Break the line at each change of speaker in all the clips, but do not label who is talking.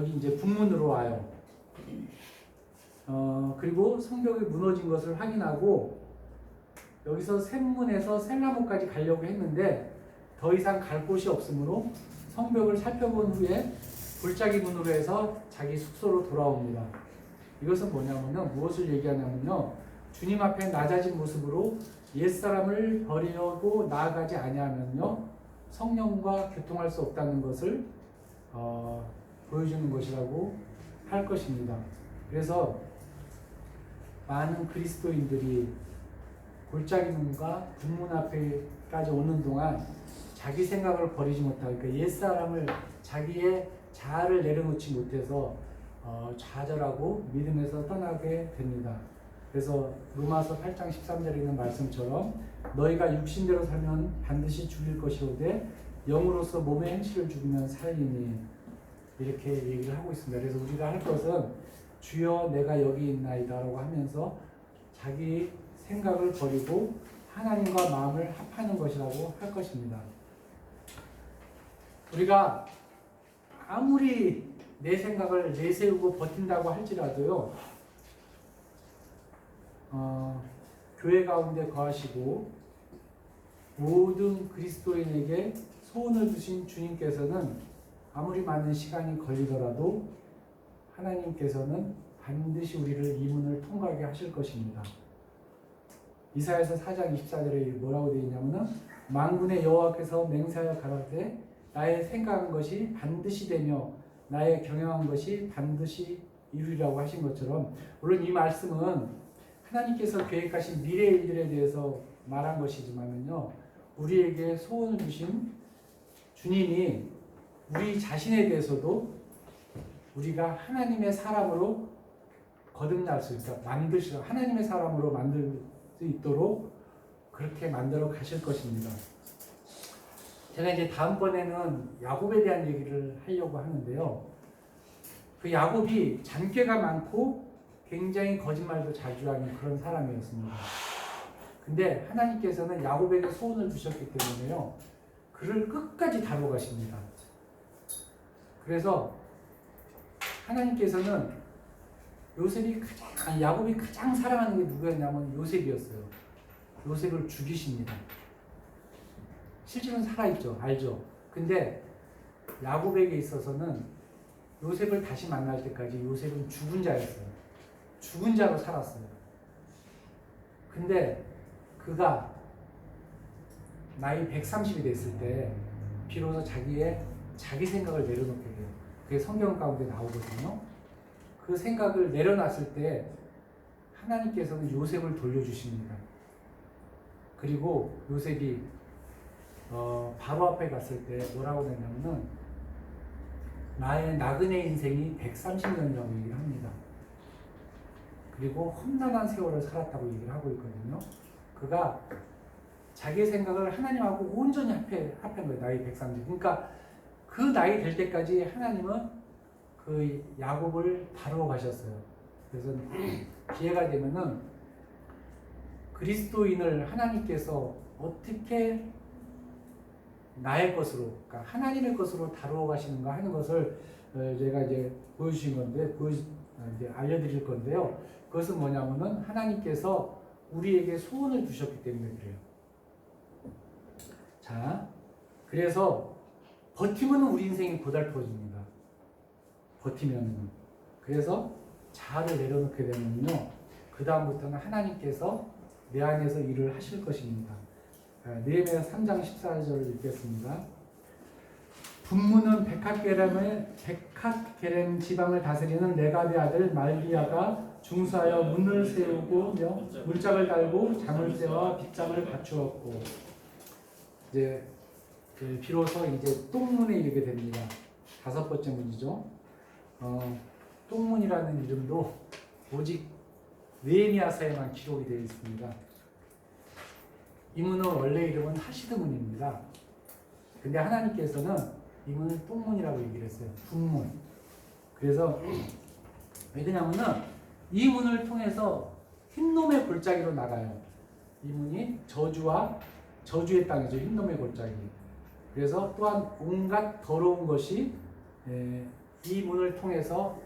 여기 이제 북문으로 와요. 그리고 성벽이 무너진 것을 확인하고 여기서 샘문에서 셀나무까지 가려고 했는데 더 이상 갈 곳이 없으므로 성벽을 살펴본 후에 골짜기 문으로 해서 자기 숙소로 돌아옵니다. 이것은 뭐냐면요, 무엇을 얘기하냐면요, 주님 앞에 낮아진 모습으로 옛사람을 버리려고 나아가지 아니하면요 성령과 교통할 수 없다는 것을 보여주는 것이라고 할 것입니다. 그래서 많은 그리스도인들이 골짜기 문과 북문 앞에까지 오는 동안 자기 생각을 버리지 못하고, 그러니까 옛사람을, 자기의 자아를 내려놓지 못해서 좌절하고 믿음에서 떠나게 됩니다. 그래서 로마서 8장 13절에 있는 말씀처럼 너희가 육신대로 살면 반드시 죽일 것이오되 영으로서 몸의 행실을 죽이면 살리니, 이렇게 얘기를 하고 있습니다. 그래서 우리가 할 것은 주여 내가 여기 있나이다 라고 하면서 자기 생각을 버리고 하나님과 마음을 합하는 것이라고 할 것입니다. 우리가 아무리 내 생각을 내세우고 버틴다고 할지라도요, 교회 가운데 거하시고 모든 그리스도인에게 소원을 주신 주님께서는 아무리 많은 시간이 걸리더라도 하나님께서는 반드시 우리를 이 문을 통과하게 하실 것입니다. 이사야서 4장 24절에 뭐라고 되어 있냐면은 만군의 여호와께서 맹세하여 가라사대 나의 생각한 것이 반드시 되며 나의 경영한 것이 반드시 이루리라고 하신 것처럼, 물론 이 말씀은 하나님께서 계획하신 미래 일들에 대해서 말한 것이지만요, 우리에게 소원을 주신 주님이 우리 자신에 대해서도 우리가 하나님의 사람으로 거듭날 수 있도록 만드시라, 하나님의 사람으로 만들 수 있도록 그렇게 만들어 가실 것입니다. 제가 이제 다음번에는 야곱에 대한 얘기를 하려고 하는데요, 그 야곱이 잔꾀가 많고 굉장히 거짓말도 자주 하는 그런 사람이었습니다. 근데 하나님께서는 야곱에게 소원을 주셨기 때문에요, 그를 끝까지 다루어 가십니다. 그래서 하나님께서는 야곱이 가장 사랑하는 게 누구였냐면 요셉이었어요. 요셉을 죽이십니다. 실제로는 살아있죠. 알죠? 근데 야곱에게 있어서는 요셉을 다시 만날 때까지 요셉은 죽은 자였어요. 죽은 자로 살았어요. 근데 그가 나이 130이 됐을 때 비로소 자기 생각을 내려놓게 돼요. 그게 성경 가운데 나오거든요. 그 생각을 내려놨을 때 하나님께서는 요셉을 돌려주십니다. 그리고 요셉이 바로 앞에 갔을 때 뭐라고 했냐면은 나의 나그네 인생이 130년이라고 얘기를 합니다. 그리고 험난한 세월을 살았다고 얘기를 하고 있거든요. 그가 자기 생각을 하나님하고 온전히 합한 거예요. 나이 130. 그러니까 그 나이 될 때까지 하나님은 그 야곱을 다루어 가셨어요. 그래서 기회가 되면은 그리스도인을 하나님께서 어떻게 나의 것으로, 그러니까 하나님의 것으로 다루어 가시는가 하는 것을 제가 이제 보여주신 건데, 이제 알려드릴 건데요. 그것은 뭐냐면은 하나님께서 우리에게 소원을 주셨기 때문에 그래요. 자, 그래서 버티면 우리 인생이 고달퍼집니다. 버티면은. 그래서 자아를 내려놓게 되면요, 그 다음부터는 하나님께서 내 안에서 일을 하실 것입니다. 느헤미야 3장 14절을 읽겠습니다. 분문은 백합게렘 지방을 다스리는 레갑의 아들 말기야가 중수하여 문을 세우고 문짝을 달고 자물쇠와 빗장을 갖추었고, 이제 비로소 이제 똥문에 이르게 됩니다. 5번째 문이죠. 똥문이라는 이름도 오직 느헤미야서에만 기록이 되어 있습니다. 이 문은 원래 이름은 하시드문입니다. 근데 하나님께서는 이 문을 똥문이라고 얘기를 했어요. 분문. 그래서 왜 그러냐면은 이 문을 통해서 흰놈의 골짜기로 나가요. 이 문이 저주의 땅이죠. 흰놈의 골짜기. 그래서 또한 온갖 더러운 것이 이 문을 통해서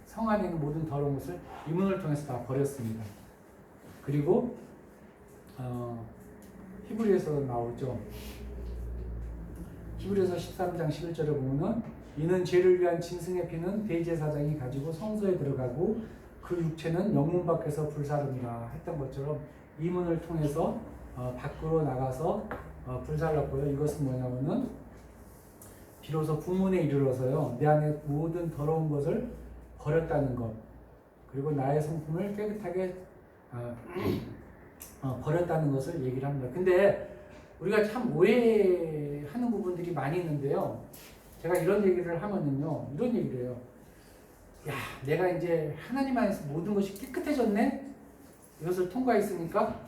성 안에 있는 모든 더러운 것을 이 문을 통해서 다 버렸습니다. 그리고 히브리에서 나오죠. 히브리서 13장 11절에 보면은 이는 죄를 위한 짐승의 피는 대제사장이 가지고 성소에 들어가고 그 육체는 영문 밖에서 불사른다 했던 것처럼 이 문을 통해서 밖으로 나가서 불살랐고요. 이것은 뭐냐면은 비로소 국문에 이르러서요 내 안에 모든 더러운 것을 버렸다는 것, 그리고 나의 성품을 깨끗하게 버렸다는 것을 얘기를 합니다. 근데 우리가 참 오해하는 부분들이 많이 있는데요. 제가 이런 얘기를 하면은요, 이런 얘기를 해요. 야, 내가 이제 하나님 안에서 모든 것이 깨끗해졌네? 이것을 통과했으니까?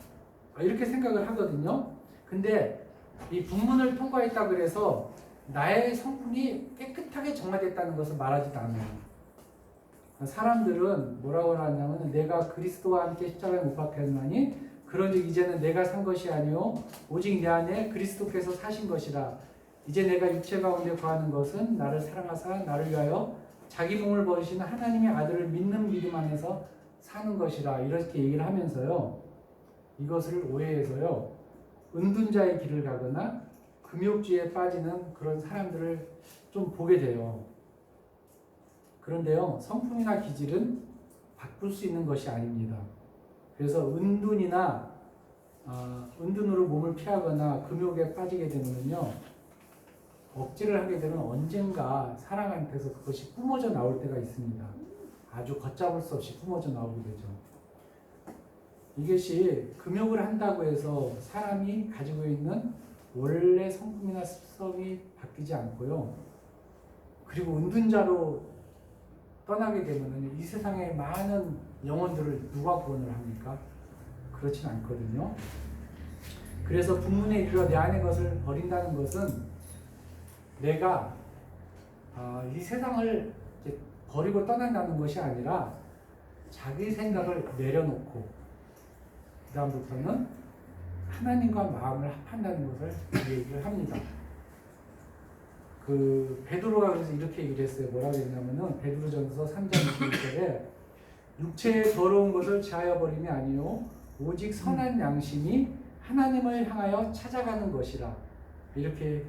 이렇게 생각을 하거든요. 근데 이 분문을 통과했다 그래서 나의 성품이 깨끗하게 정화됐다는 것을 말하지도 않아요. 사람들은 뭐라고 하냐면 내가 그리스도와 함께 십자가에 못 박혔나니 그런즉 이제는 내가 산 것이 아니요 오직 내 안에 그리스도께서 사신 것이라. 이제 내가 육체 가운데 거하는 것은 나를 사랑하사 나를 위하여 자기 몸을 버리신 하나님의 아들을 믿는 믿음 안에서 사는 것이라. 이렇게 얘기를 하면서요, 이것을 오해해서요 은둔자의 길을 가거나 금욕주의에 빠지는 그런 사람들을 좀 보게 돼요. 그런데요, 성품이나 기질은 바꿀 수 있는 것이 아닙니다. 그래서 은둔이나 은둔으로 몸을 피하거나 금욕에 빠지게 되면요, 억지를 하게 되면 언젠가 사람한테서 그것이 뿜어져 나올 때가 있습니다. 아주 걷잡을 수 없이 뿜어져 나오게 되죠. 이것이 금욕을 한다고 해서 사람이 가지고 있는 원래 성품이나 습성이 바뀌지 않고요. 그리고 은둔자로 떠나게 되면 이 세상의 많은 영혼들을 누가 구원을 합니까? 그렇진 않거든요. 그래서 분문에 이르러 내 안의 것을 버린다는 것은 내가 이 세상을 버리고 떠난다는 것이 아니라 자기 생각을 내려놓고 그 다음부터는 하나님과 마음을 합한다는 것을 얘기를 합니다. 그 베드로가 그래서 이렇게 얘기를 했어요. 뭐라고 했냐면은 베드로전서 3장 21절에 육체의 더러운 것을 제하여 버림이 아니요 오직 선한 양심이 하나님을 향하여 찾아가는 것이라. 이렇게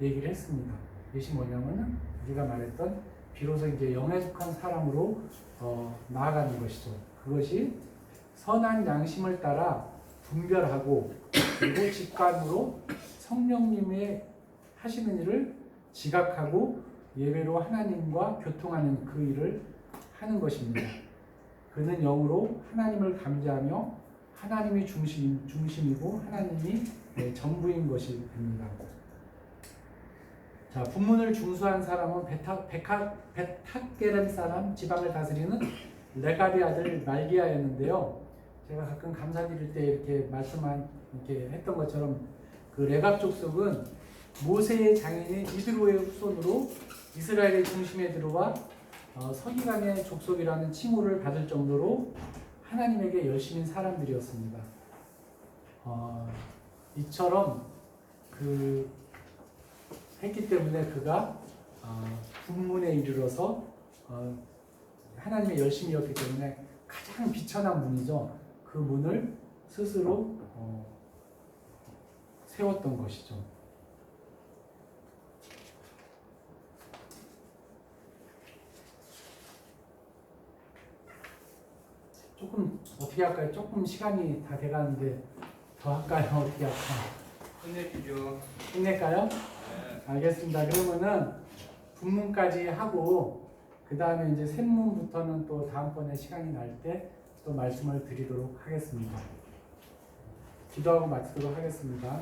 얘기를 했습니다. 이것이 뭐냐면은 우리가 말했던 비로소 이제 영에 속한 사람으로 나아가는 것이죠. 그것이 선한 양심을 따라 분별하고 그리고 직관으로 성령님의 하시는 일을 지각하고 예배로 하나님과 교통하는 그 일을 하는 것입니다. 그는 영으로 하나님을 감지하며 하나님이 중심이고 하나님이 전부인 것이 됩니다. 자, 분문을 중수한 사람은 베탁게렘 사람 지방을 다스리는 레갑의 아들 말기야였는데요. 제가 가끔 감사 드릴 때 이렇게 이렇게 했던 것처럼 그 레갑 족속은 모세의 장인인 이드로의 후손으로 이스라엘의 중심에 들어와 서기관의 족속이라는 칭호를 받을 정도로 하나님에게 열심인 사람들이었습니다. 이처럼 했기 때문에 그가 분문에 이르러서 하나님의 열심이었기 때문에 가장 비천한 문이죠. 그 문을 스스로 세웠던 것이죠. 조금 어떻게 할까요? 조금 시간이 다 돼가는데 더 할까요? 어떻게 할까요?
끝내주죠.
끝낼까요?
네.
알겠습니다. 그러면은 분문까지 하고 그 다음에 이제 샘문부터는 또 다음번에 시간이 날 때 또 말씀을 드리도록 하겠습니다. 기도하고 마치도록 하겠습니다.